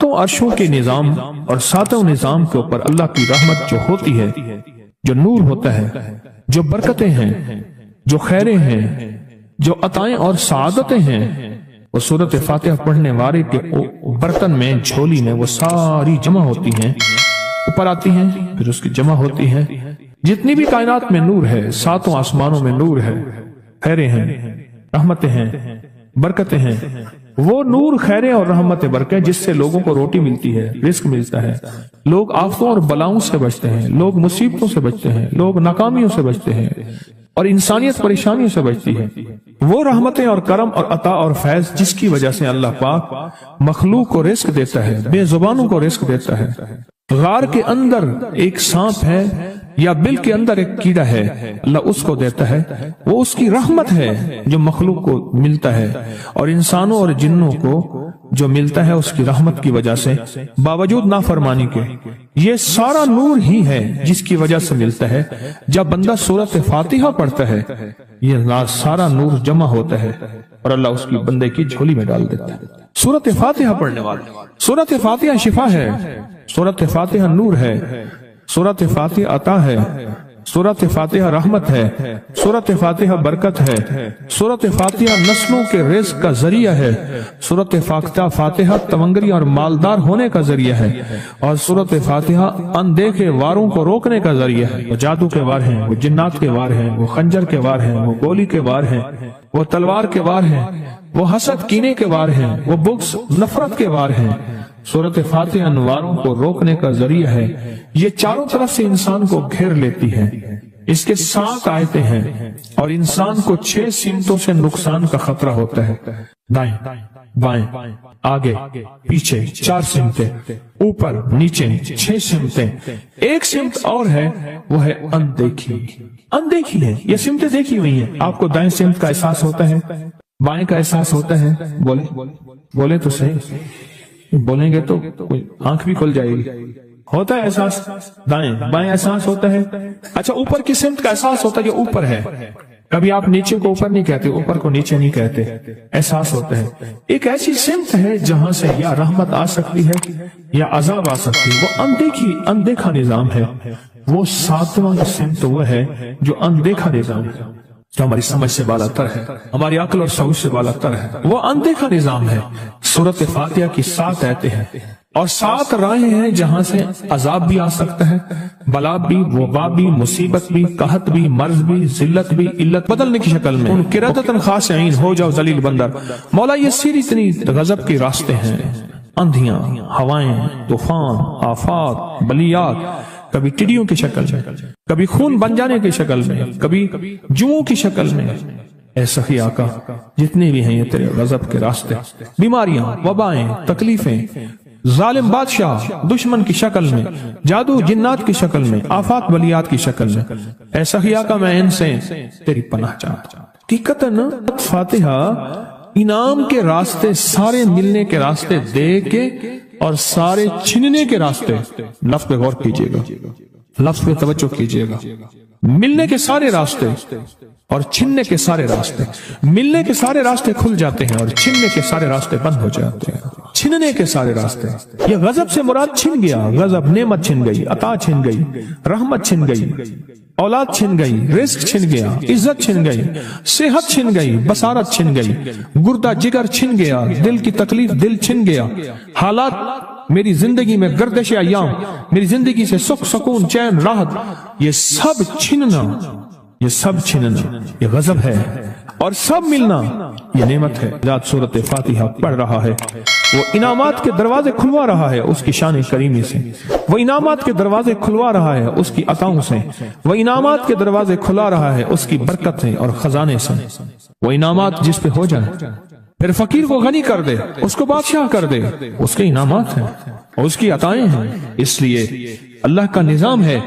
تو عرشوں کے نظام اور ساتوں نظام کے اوپر اللہ کی رحمت جو ہوتی ہے، جو نور ہوتا ہے، جو برکتیں ہیں، جو خیریں ہیں، جو عطائیں اور سعادتیں ہیں، وہ سورۃ فاتحہ پڑھنے والے کے برتن میں، جھولی میں وہ ساری جمع ہوتی ہیں، اوپر آتی ہیں، پھر اس کی جمع ہوتی ہیں۔ جتنی بھی کائنات میں نور ہے، ساتوں آسمانوں میں نور ہے، خیریں ہیں، رحمتیں ہیں، برکتیں ہیں، وہ نور، خیریں اور رحمت برکتیں جس سے لوگوں کو روٹی ملتی ہے، رزق ملتا ہے، لوگ آفتوں اور بلاؤں سے بچتے ہیں، لوگ مصیبتوں سے بچتے ہیں، لوگ ناکامیوں سے بچتے ہیں، اور انسانیت پریشانیوں سے بچتی ہے۔ وہ رحمتیں اور کرم اور عطا اور فیض جس کی وجہ سے اللہ پاک مخلوق کو رزق دیتا ہے، بے زبانوں کو رزق دیتا ہے۔ غار کے اندر ایک سانپ ہے یا بل کے اندر ایک کیڑا ہے، اللہ اس کو دیتا ہے، وہ اس کی رحمت ہے جو مخلوق کو ملتا ہے، اور انسانوں اور جنوں کو جو ملتا ہے اس کی رحمت کی وجہ سے، باوجود نافرمانی کے۔ یہ سارا نور ہی ہے جس کی وجہ سے ملتا ہے۔ جب بندہ سورۃ فاتحہ پڑھتا ہے، یہ سارا نور جمع ہوتا ہے اور اللہ اس کی بندے کی جھولی میں ڈال دیتا ہے۔ سورۃ فاتحہ پڑھنے والے، سورۃ فاتحہ شفا ہے، سورۃ فاتحہ نور ہے، سورۃ فاتحہ عطا ہے، سورۃ فاتحہ رحمت ہے، سورۃ فاتحہ برکت ہے، سورۃ فاتحہ نسلوں کے رزق کا ذریعہ ہے، سورۃ فاتحہ تونگری اور مالدار ہونے کا ذریعہ ہے، اور سورۃ فاتحہ اندیکھے واروں کو روکنے کا ذریعہ ہے۔ وہ جادو کے وار ہیں، وہ جنات کے وار ہیں، وہ خنجر کے وار ہیں، وہ گولی کے وار ہیں، وہ تلوار کے وار ہیں، وہ حسد کینے کے وار ہیں، وہ بغض نفرت کے وار ہیں۔ سورۃ فاتحہ انواروں کو روکنے کا ذریعہ ہے۔ یہ چاروں طرف سے انسان کو گھیر لیتی ہے۔ اس کے 7 آیتیں ہیں اور انسان کو 6 سمتوں سے نقصان کا خطرہ ہوتا ہے۔ دائیں، بائیں، آگے، پیچھے 4 سمتیں، اوپر نیچے 6 سمتیں۔ ایک سمت اور ہے، وہ ہے اندیکھی۔ اندیکھی ہے، یہ سمتیں دیکھی ہوئی ہیں۔ آپ کو دائیں سمت کا احساس ہوتا ہے، بائیں کا احساس ہوتا ہے، بولے تو صحیح، بولیں گے تو آنکھ بھی کھل جائے گی۔ ہوتا ہے احساس، دائیں بائیں احساس ہوتا ہے۔ اچھا، اوپر کی سمت کا احساس ہوتا ہے، جو اوپر ہے۔ کبھی آپ نیچے کو اوپر نہیں کہتے، اوپر کو نیچے نہیں کہتے، احساس ہوتا ہے۔ ایک ایسی سمت ہے جہاں سے یا رحمت آ سکتی ہے یا عذاب آ سکتی ہے، وہ اندیکھا نظام ہے۔ وہ 7واں سمت وہ ہے جو اندیکھا نظام ہے، جو ہماری سمجھ سے بالا تر ہے، ہماری عقل اور شعور سے بالا تر ہے۔ وہ اندیکھا نظام ہے۔ سورۃ فاتحہ کی 7 آیتیں ہیں اور 7 راہیں ہیں جہاں سے عذاب بھی آ سکتا ہے، بلا بھی، وبا بھی، مصیبت بھی، قحط بھی، مرض بھی، ذلت بھی، علت بدلنے کی شکل میں۔ ان قرادتاً خاشعین، ہو جاؤ ذلیل بندر۔ مولا یہ سیری اتنی غضب کے راستے ہیں، اندھیاں، ہوائیں، طوفان، آفات، بلیات، کبھی ٹڈیوں کی شکل میں، کبھی خون بن جانے کی شکل میں، کبھی جوؤں کی شکل میں۔ اے سخی آقا، جتنے بھی ہیں یہ تیرے غضب کے راستے، بیماریاں، وبائیں، تکلیفیں، ظالم بادشاہ دشمن کی شکل میں، جادو جنات کی شکل میں، آفات بلیات کی شکل میں، اے سخی آقا میں ان سے تیری پناہ چاہتا ہوں۔ حقیقتاً فاتحہ انعام کے راستے، سارے ملنے کے راستے دے کے اور سارے چھننے کے راستے، لفظ پہ غور کیجئے گا، لفظ پہ توجہ کیجئے گا۔ ملنے کے سارے راستے اور چھننے کے سارے راستے، ملنے کے سارے راستے کھل جاتے ہیں اور چھننے کے سارے راستے بند ہو جاتے ہیں۔ چھننے کے سارے راستے، یہ غضب سے مراد چھن گیا، غضب، نعمت چھن گئی، عطا چھن گئی، رحمت چھن گئی، اولاد چھن گئی، رزق چھن گیا، عزت چھن گئی، صحت چھن گئی، بصارت چھن گئی، گردہ جگر چھن گیا، دل کی تکلیف دل چھن گیا، حالات میری زندگی میں، گردش ایام میری زندگی سے، سکھ سکون چین راحت، یہ سب چھننا، یہ سب چھننا یہ غضب ہے، اور سب ملنا یہ نعمت ہے۔ ذات سورۃ فاتحہ پڑھ رہا ہے، وہ انعامات کے دروازے کھلوا رہا ہے اس کی شان کریمی سے، وہ انعامات کے دروازے کھلوا رہا ہے اس کی عطاؤں سے، وہ انعامات کے دروازے کھلا رہا ہے اس کی برکت سے اور خزانے سے۔ وہ انعامات جس پہ ہو جائیں، پھر فقیر کو غنی کر دے، اس کو بادشاہ کر دے، اس کے انعامات ہیں اور اس کی عطائیں ہیں۔ اس لیے اللہ کا نظام ہے،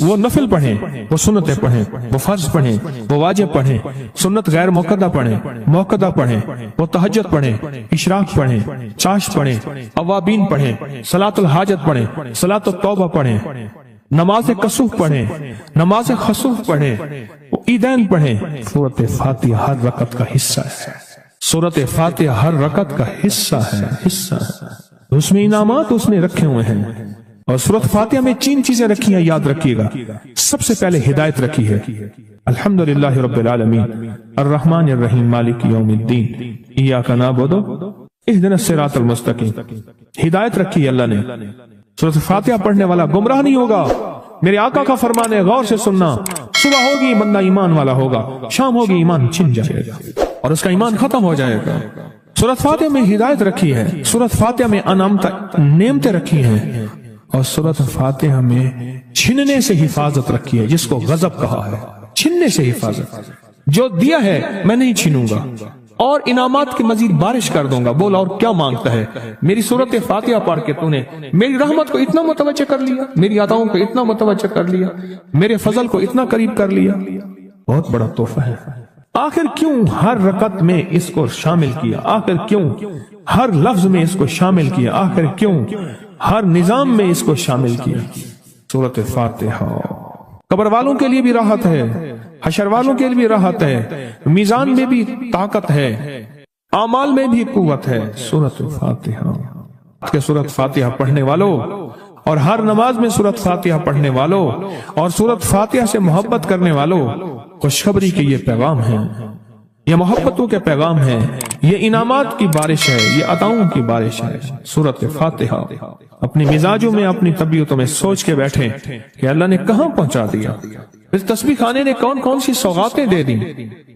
وہ نفل پڑھیں، وہ سنتیں پڑھیں، وہ فرض پڑھیں، وہ واجب پڑھیں، سنت غیر موقدہ پڑھیں، موقدہ پڑھیں، وہ تہجد پڑھیں، اشراق پڑھیں، چاش پڑھیں، اوابین پڑھیں، صلاۃ الحاجت پڑھیں، صلاۃ التوبہ پڑھیں، نماز کسوف پڑھیں، نماز خسوف پڑھیں، عیدین پڑھیں۔ سورۃ فاتحہ ہر رکعت کا حصہ ہے، سورۃ فاتحہ ہر رکعت کا حصہ ہے، حصہ ہے۔ اس میں انعامات اس نے رکھے ہوئے ہیں. اور سورۃ فاتحہ میں 3 چیزیں رکھی ہیں، یاد رکھیے گا. سب سے پہلے ہدایت رکھی ہے، الحمدللہ رب العالمین الرحمن الرحیم مالک یوم الدین ایاک نعبد اہدنا الصراط المستقیم. ہدایت رکھی ہے اللہ نے. سورۃ فاتحہ پڑھنے والا گمراہ نہیں ہوگا. میرے آقا کا فرمان ہے، غور سے سننا. صبح ہوگی بندہ ایمان والا ہوگا، شام ہوگی ایمان چھن جائے گا اور اس کا ایمان ختم ہو جائے گا. سورۃ فاتحہ میں ہدایت رکھی ہے، سورۃ فاتحہ میں نعمتیں رکھی ہیں، اور سورۃ فاتحہ میں چھننے سے حفاظت رکھی ہے، جس کو غضب کہا ہے. چھننے سے حفاظت، جو دیا ہے میں نہیں چھینوں گا اور انعامات کی مزید بارش کر دوں گا. بولا اور کیا مانگتا ہے؟ میری سورۃ فاتحہ پڑھ کے تو نے میری رحمت کو اتنا متوجہ کر لیا، میری عطاؤں کو اتنا متوجہ کر لیا، میرے فضل کو اتنا قریب کر لیا. بہت بڑا تحفہ ہے. آخر کیوں ہر رکعت میں اس کو شامل کیا؟ آخر کیوں ہر لفظ میں اس کو شامل کیا؟ آخر کیوں ہر نظام میں اس کو شامل کیا؟ سورۃ فاتحہ قبر والوں کے لیے بھی راحت ہے، حشر والوں کے لیے بھی راحت ہے، میزان میں بھی طاقت ہے، اعمال میں بھی قوت ہے. سورۃ فاتحہ کہ سورۃ فاتحہ پڑھنے والوں اور ہر نماز میں سورۃ فاتحہ پڑھنے والوں اور سورۃ فاتحہ سے محبت کرنے والوں، خوشخبری کے یہ پیغام ہیں، یہ محبتوں کے پیغام ہیں، یہ انعامات کی بارش ہے، یہ عطاؤں کی بارش ہے. سورۃ فاتحہ اپنی مزاجوں میں، اپنی طبیعتوں میں سوچ کے بیٹھیں کہ اللہ نے کہاں پہنچا دیا. اس تسبیح خانے نے کون کون سی سوغاتیں دے دی.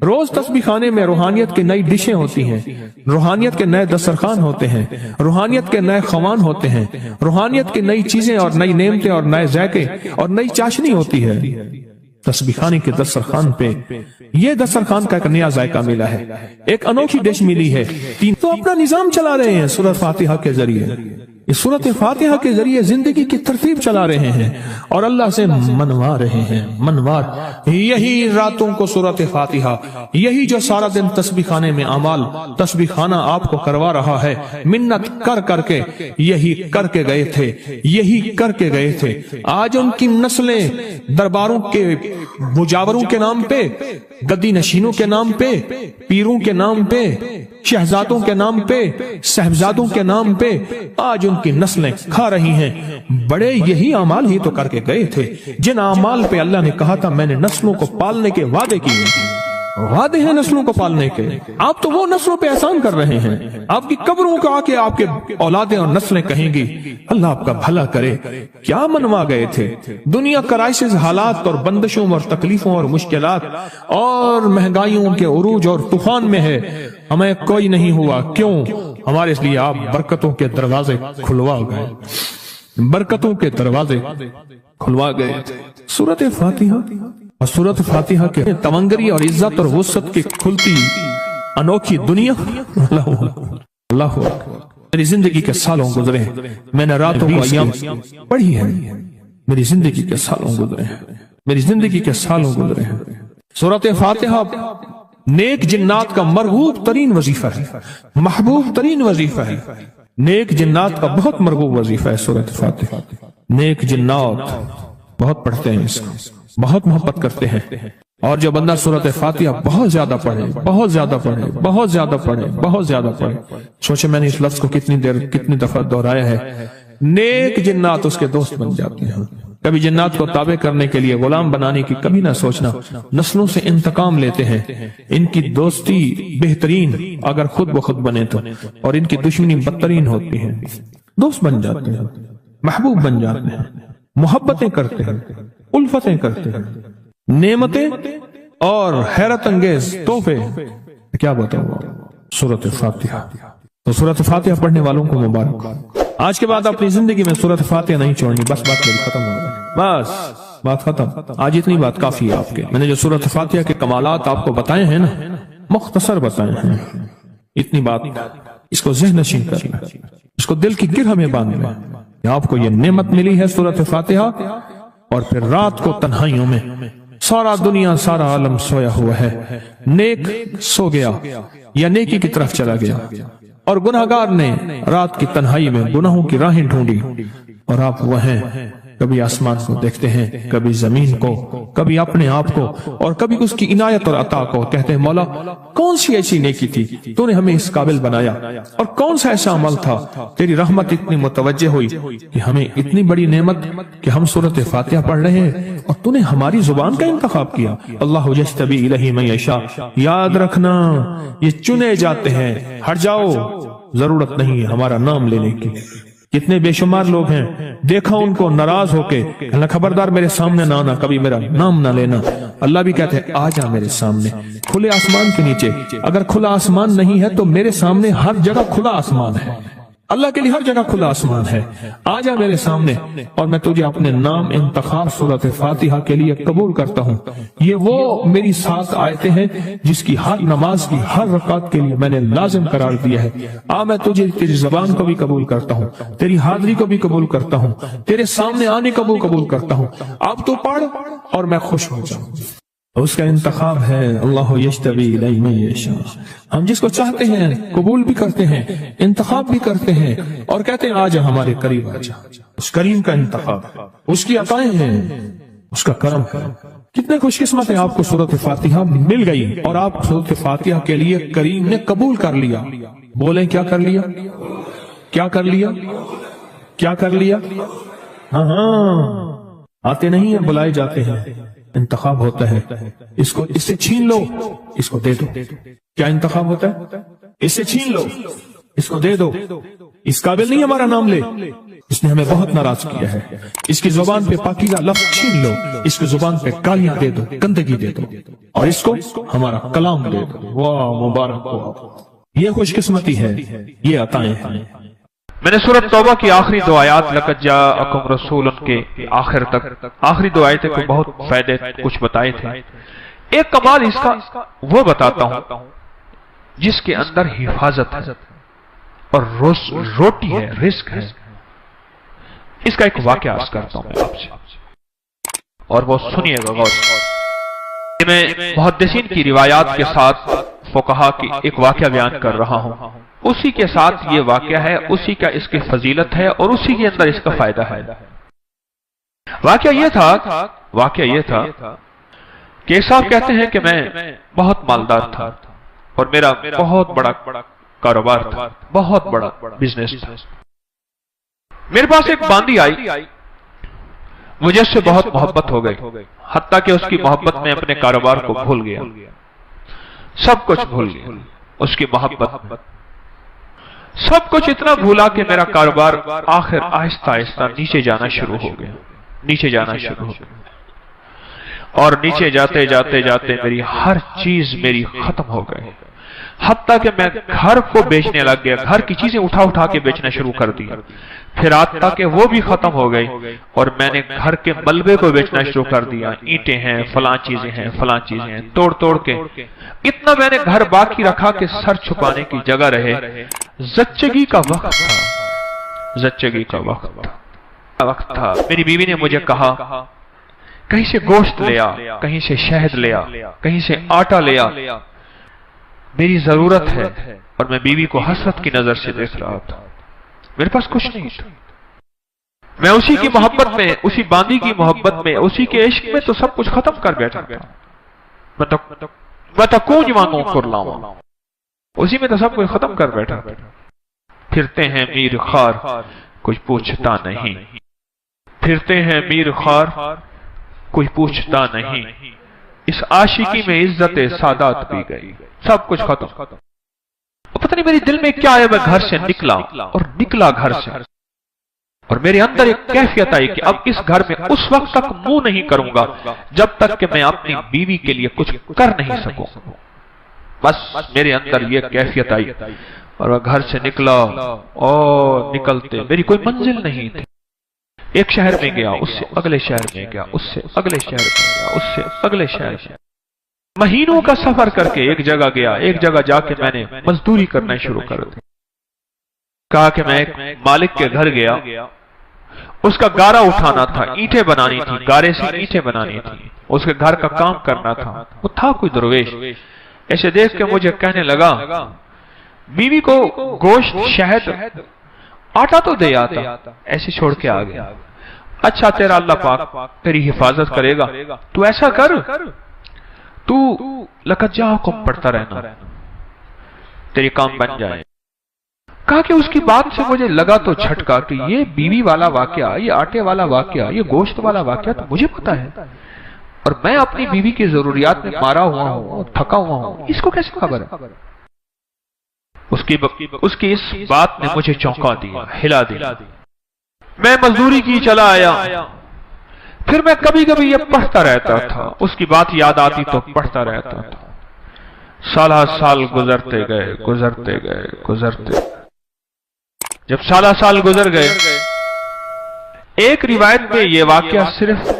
روز تسبیح خانے میں روحانیت کی نئی ڈشیں ہوتی ہیں، روحانیت کے نئے دسترخوان ہوتے ہیں، روحانیت کے نئے خوان ہوتے ہیں، روحانیت کی نئی چیزیں اور نئی نعمتیں اور نئے ذائقے اور نئی چاشنی ہوتی ہے. تسبیح خانے کے دسترخوان پہ یہ دسترخوان کا ایک نیا ذائقہ ملا ہے، ایک انوکھی ڈش ملی ہے. تو اپنا نظام چلا رہے ہیں سورۃ فاتحہ کے ذریعے. اس سورۃ فاتحہ کے ذریعے زندگی کی ترتیب چلا رہے ہیں اور اللہ سے منوا رہے ہیں. منوار یہی راتوں کو سورۃ فاتحہ، یہی جو سارا دن تسبیح خانے میں اعمال تسبیح خانہ آپ کو کروا رہا ہے، منت کر کر کے یہی کر کے گئے تھے، یہی کر کے گئے تھے. آج ان کی نسلیں درباروں کے مجاوروں کے نام پہ، گدی نشینوں کے نام پہ، پیروں کے نام پہ، شہزادوں کے نام پہ، صاحبزادوں کے نام پہ آج ان کی نسلیں کھا رہی ہیں. بڑے یہی اعمال ہی تو کر کے گئے تھے جن اعمال پہ اللہ نے کہا تھا میں نے نسلوں کو پالنے کے وعدے کیے. وعدے ہیں نسلوں کو پالنے کے. آپ تو وہ نسلوں پہ احسان کر رہے ہیں. آپ کی قبروں کا آ کے آپ کے اولادیں اور نسلیں کہیں گی اللہ آپ کا بھلا کرے. کیا منوا گئے تھے؟ دنیا کرائسس، حالات اور بندشوں اور تکلیفوں اور مشکلات اور مہنگائیوں کے عروج اور طوفان میں ہے، ہمیں کوئی نہیں ہوا. کیوں؟ ہمارے اس لیے آپ برکتوں کے دروازے کھلوا گئے، برکتوں کے دروازے کھلوا گئے. سورۃ فاتحہ اور سورۃ فاتحہ کے تونگری اور عزت اور وسعت کی کھلتی انوکھی دنیا. اللہ میری زندگی کے سالوں گزرے ہیں، میں نے راتوں کو ایام پڑھی ہے، میری زندگی کے سالوں گزرے ہیں، میری زندگی کے سالوں گزرے ہیں. سورۃ فاتحہ نیک جنات کا مرغوب ترین وظیفہ ہے، محبوب ترین وظیفہ ہے. نیک جنات کا بہت مرغوب وظیفہ ہے سورۃ فاتحہ. نیک جنات بہت پڑھتے ہیں اس کو، بہت محبت کرتے ہیں. اور جو بندہ سورۃ فاتحہ بہت زیادہ پڑھے، بہت زیادہ پڑھے، بہت زیادہ پڑھے، بہت زیادہ پڑھے. سوچے میں نے اس لفظ کو کتنی دفعہ دہرایا ہے. نیک جنات اس کے دوست بن جاتے ہیں. کبھی جنات کو تابع کرنے کے لیے غلام بنانے کی کبھی نہ سوچنا. نسلوں سے انتقام لیتے ہیں. ان کی دوستی بہترین اگر خود بخود بنے تو، اور ان کی دشمنی بدترین ہوتی ہے. دوست بن جاتے ہیں، محبوب بن جاتے ہیں، محبتیں کرتے ہیں، الفتیں کرتے ہیں، نعمتیں اور حیرت انگیز تحفے. کیا بتاؤں سورۃ فاتحہ. تو سورۃ فاتحہ پڑھنے والوں کو مبارک. آج کے بعد اپنی زندگی میں سورۃ فاتحہ نہیں چھوڑنی. بس بات میری ختم ہو گئی، بس بات ختم. آج اتنی بات کافی ہے آپ کے. میں نے جو سورۃ فاتحہ کے کمالات آپ کو بتائے ہیں نا، مختصر بتائے ہیں. اتنی بات اس کو ذہن نشین کرنا، اس کو دل کی گرہ میں باندھنا. آپ کو یہ نعمت ملی ہے سورۃ فاتحہ. اور پھر رات کو تنہائیوں میں سارا دنیا سارا عالم سویا ہوا ہے، نیک سو گیا یا نیکی کی طرف چلا گیا، اور گناہگار نے رات کی تنہائی میں گناہوں کی راہیں ڈھونڈی، اور آپ وہ ہیں کبھی آسمان کو دیکھتے ہیں، کبھی زمین کو، کبھی اپنے آپ کو، اور کبھی اس کی عنایت اور عطا کو. کہتے ہیں مولا کون سی ایسی نیکی تھی تو نے ہمیں اس قابل بنایا، اور کون سا ایسا عمل تھا تیری رحمت اتنی متوجہ ہوئی کہ ہمیں اتنی بڑی نعمت کہ ہم سورۃ فاتحہ پڑھ رہے ہیں اور تو نے ہماری زبان کا انتخاب کیا. اللہ یجتبی الیہ من یشاء. یاد رکھنا یہ چنے جاتے ہیں، ہٹ جاؤ، ضرورت نہیں ہے ہمارا نام لینے کی. کتنے بے شمار لوگ ہیں، دیکھا ان کو ناراض ہو کے، اللہ خبردار میرے سامنے نہ آنا، کبھی میرا نام نہ لینا. اللہ بھی کہتے ہیں آ جا میرے سامنے، کھلے آسمان کے نیچے. اگر کھلا آسمان نہیں ہے تو میرے سامنے ہر جگہ کھلا آسمان ہے. اللہ کے لیے ہر جگہ کھلا آسمان ہے. آ جا میرے سامنے اور میں تجھے اپنے نام انتخاب سورۃ فاتحہ کے لیے قبول کرتا ہوں. یہ وہ میری 7 آیتیں ہیں جس کی ہر نماز کی ہر رکعت کے لیے میں نے لازم قرار دیا ہے. میں تجھے تیری زبان کو بھی قبول کرتا ہوں، تیری حاضری کو بھی قبول کرتا ہوں، تیرے سامنے آنے کو بھی قبول کرتا ہوں. اب تو پڑھ اور میں خوش ہو جاؤں. اس کا انتخاب ہے اللہ یجتبی الیہ من یشاء. ہم جس کو چاہتے ہیں قبول بھی کرتے ہیں، انتخاب بھی کرتے ہیں اور کہتے ہیں آجا ہمارے قریب آجا. اس کریم کا انتخاب، اس کی عطائیں ہیں، اس کا کرم ہے. کتنے خوش قسمت ہیں آپ کو سورۃ فاتحہ مل گئی اور آپ سورۃ فاتحہ کے لیے کریم نے قبول کر لیا. بولیں کیا کر لیا؟ کیا کر لیا؟ کیا کر لیا؟ ہاں آتے نہیں ہیں، بلائے جاتے ہیں. انتخاب ہوتا ہے، اس کو اس سے چھین لو، اس کو دے دو. کیا انتخاب ہوتا ہے؟ اس سے چھین لو، اس کو دے دو. اس قابل نہیں ہمارا نام لے، اس نے ہمیں بہت ناراض کیا ہے. اس کی زبان پہ پاکیزہ لفظ چھین لو، اس کی زبان پہ گالیاں دے دو، گندگی دے دو، اور اس کو ہمارا کلام دے دو. واہ مبارک ہو. یہ خوش قسمتی ہے، یہ عطائیں ہیں. میں نے سورۃ توبہ کی آخری 2 آیات لقد جاءکم رسول کے آخر تک، آخری 2 آیتیں کو بہت فائدے کچھ بتائے تھے. ایک کمال اس کا وہ بتاتا ہوں جس کے اندر حفاظت ہے اور روٹی ہے، رزق ہے. اس کا ایک واقعہ عرض کرتا ہوں میں آپ سے، اور وہ سنیے گا غور سے. میں محدثین کی روایات کے ساتھ فقہا کی ایک واقعہ بیان کر رہا ہوں. اسی کے ساتھ یہ واقعہ ہے، اسی کا اس کی فضیلت ہے اور اسی کے اندر اس کا فائدہ ہے. واقعہ یہ تھا کہ ایک صاحب کہتے ہیں کہ میں بہت مالدار تھا اور میرا بہت بڑا کاروبار تھا، بہت بڑا بزنس تھا. میرے پاس ایک باندی آئی، مجھے اس سے بہت محبت ہو گئی، حتیٰ کہ اس کی محبت میں اپنے کاروبار کو بھول گیا، سب کچھ بھول گیا. اس کی محبت سب کچھ اتنا بھولا کہ میرا کاروبار آخر آہستہ آہستہ نیچے جانا شروع ہو گیا، نیچے جانا شروع ہو گیا. اور نیچے جاتے جاتے جاتے میری ہر چیز میری ختم ہو گئی، حتیٰ کہ میں گھر کو بیچنے لگ گیا، گھر کی چیزیں اٹھا اٹھا کے بیچنا شروع کر دیا. پھر حتیٰ کہ وہ بھی ختم ہو گئی اور میں نے گھر کے ملبے کو بیچنا شروع کر دیا. اینٹیں ہیں، فلاں چیزیں ہیں، فلاں چیزیں ہیں، توڑ توڑ کے. اتنا میں نے گھر باقی رکھا کہ سر چھپانے کی جگہ رہے. زچگی کا وقت تھا، زچگی کا وقت تھا. میری بیوی نے مجھے کہا کہیں سے گوشت لیا، کہیں سے شہد لیا، کہیں سے آٹا لیا، میری ضرورت ہے. اور میں بیوی کو حسرت کی نظر سے دیکھ رہا تھا. میرے پاس کچھ نہیں تھا. میں اسی کی محبت میں، اسی باندی کی محبت میں، اسی کے عشق میں تو سب کچھ ختم کر بیٹھا تھا. میں تو کونج مانگوں کر لاؤں، اسی میں تو سب کچھ ختم کر بیٹھا. پھرتے ہیں میر خار کچھ پوچھتا نہیں، پھرتے ہیں میر خار کوئی پوچھتا نہیں. اس عاشقی میں عزت سادات بھی گئی، سب کچھ ختم. پتہ نہیں میری دل میں کیا ہے. میں گھر سے نکلا اور نکلا گھر سے، اور میرے اندر ایک کیفیت آئی کہ اب اس گھر میں اس وقت تک منہ نہیں کروں گا جب تک کہ میں اپنی بیوی کے لیے کچھ کر نہیں سکوں. بس میرے اندر یہ کیفیت آئی اور میں گھر سے نکلا. اور نکلتے میری کوئی منزل نہیں تھی. ایک شہر میں گیا، اس سے اگلے شہر میں گیا، اس سے اگلے شہر میں گیا، اس سے اگلے شہر میں. مہینوں کا سفر کر کے ایک جگہ گیا. ایک جگہ جا کے میں نے مزدوری کرنا شروع کر دی. کہا کہ میں ایک مالک کے گھر گیا، اس کا گارا اٹھانا تھا، اینٹیں بنانی تھی، گارے سے اینٹیں بنانی تھی، اس کے گھر کا کام کرنا تھا. وہ تھا کوئی درویش. ایسے دیکھ کے مجھے کہنے لگا بیوی کو گوشت، شہد، آٹا تو دے آتا، ایسے چھوڑ کے آ گیا. اچھا تیرا اللہ پاک تیری حفاظت کرے گا، تو ایسا کر، تو لقد جاءکم پڑھتا رہنا، تیری کام بن جائے۔ کہا کہ اس کی بات سے مجھے لگا تو جھٹکا کہ یہ بیوی والا واقعہ، یہ آٹے والا واقعہ، یہ گوشت والا واقعہ تو مجھے پتا ہے، اور میں اپنی بیوی کی ضروریات میں مارا ہوا ہوں، تھکا ہوا ہوں، اس کو کیسے خبر ہے؟ اس کی اس بات نے مجھے چونکا دیا، ہلا دیا۔ میں مزدوری کی چلا آیا، پھر میں کبھی کبھی یہ پڑھتا رہتا تھا، اس کی بات یاد آتی تو پڑھتا رہتا تھا۔ سالہ سال گزرتے گئے گزرتے گئے گزرتے، جب سالہ سال گزر گئے، ایک روایت میں یہ واقعہ صرف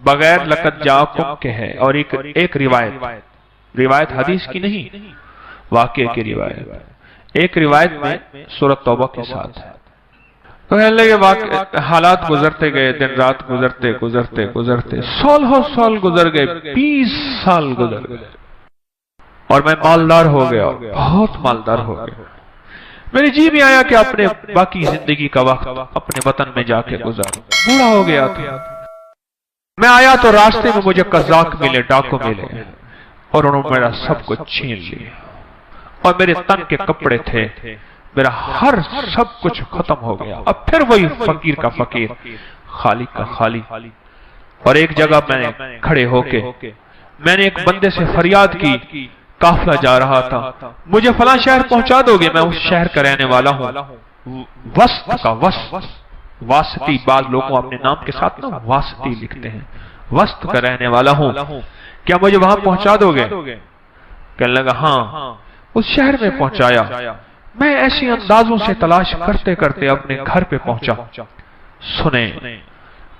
بغیر لقد جاءکم کے ہے، اور ایک روایت حدیث کی نہیں، واقعے کی روایت، ایک روایت میں سورۃ توبہ کے ساتھ ہے۔ تو کہنے لگے حالات گزرتے گئے، دن رات گزرتے گزرتے گزرتے سال گزر گئے، 20 سال گزر گئے، اور میں مالدار ہو گیا، بہت مالدار ہو گیا۔ میری جی بھی آیا کہ اپنے باقی زندگی کا وقت اپنے وطن میں جا کے گزاروں، بوڑھا ہو گیا تھا۔ میں آیا تو راستے میں مجھے قزاق ملے، ڈاکو ملے، اور انہوں نے میرا سب کچھ چھین لیا، اور میرے تن کے کپڑے تھے، میرا ہر سب کچھ ختم ہو گیا۔ اب پھر وہی فقیر کا فقیر، خالی کا خالی۔ اور ایک جگہ میں نے کھڑے ہو کے میں نے ایک بندے سے فریاد کی، قافلہ جا رہا تھا، مجھے فلاں شہر پہنچا دو گے؟ میں اس شہر کا رہنے والا ہوں، وسط کا واسطی، بعض لوگوں اپنے نام کے ساتھ نا واسطی لکھتے ہیں، وسط کا رہنے والا ہوں، کیا مجھے وہاں پہنچا دو گے؟ کہنے لگا ہاں۔ اس شہر میں پہنچایا، میں ایسی اندازوں سے تلاش کرتے کرتے اپنے گھر پہ پہنچا۔ سنیں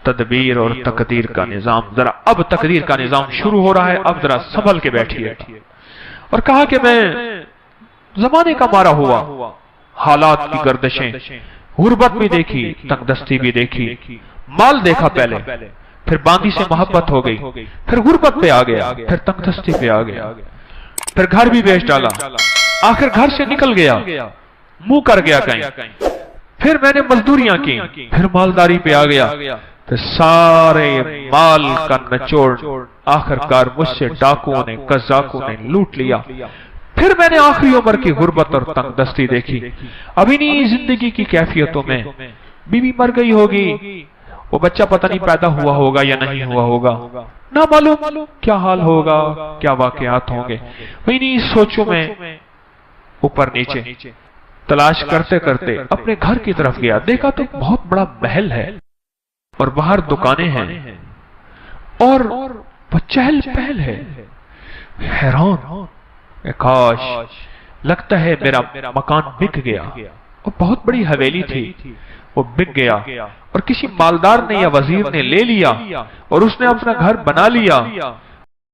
تدبیر اور تقدیر کا نظام، ذرا اب تقدیر کا نظام شروع ہو رہا ہے، اب ذرا سنبھل کے بیٹھیے۔ اور کہا کہ میں زمانے کا مارا ہوا، حالات کی گردشیں، غربت بھی دیکھی، تنگ دستی بھی دیکھی، مال دیکھا پہلے، پھر باندی سے محبت ہو گئی، پھر غربت پہ آ گیا، پھر تنگ دستی پہ آ گیا، پھر گھر بھی بیچ ڈالا، آخر گھر سے نکل گیا، منہ کر گیا کہیں، پھر میں نے مزدوریاں کی، پھر مالداری پہ آ گیا، پھر سارے مال کا نچوڑ آخر کار مجھ سے ڈاکوؤں نے، قزاقوں نے لوٹ لیا۔ پھر میں نے آخری عمر کی غربت اور تنگ دستی دیکھی۔ ابھی نہیں زندگی کی کیفیتوں میں بیوی مر گئی ہوگی، وہ بچہ پتہ نہیں پیدا ہوا ہوگا یا نہیں ہوا ہوگا، نہ معلوم کیا حال ہوگا، کیا واقعات ہوں گے۔ وہی نہیں سوچوں میں اوپر نیچے تلاش کرتے کرتے اپنے گھر کی طرف گیا، دیکھا تو بہت بڑا محل ہے، اور باہر دکانیں ہیں، اور چہل پہل ہے۔ حیران، کاش لگتا ہے میرا مکان بک گیا، اور بہت بڑی حویلی تھی، وہ بک گیا، اور کسی مالدار نے یا وزیر نے لے لیا، اور اس نے اپنا گھر بنا لیا،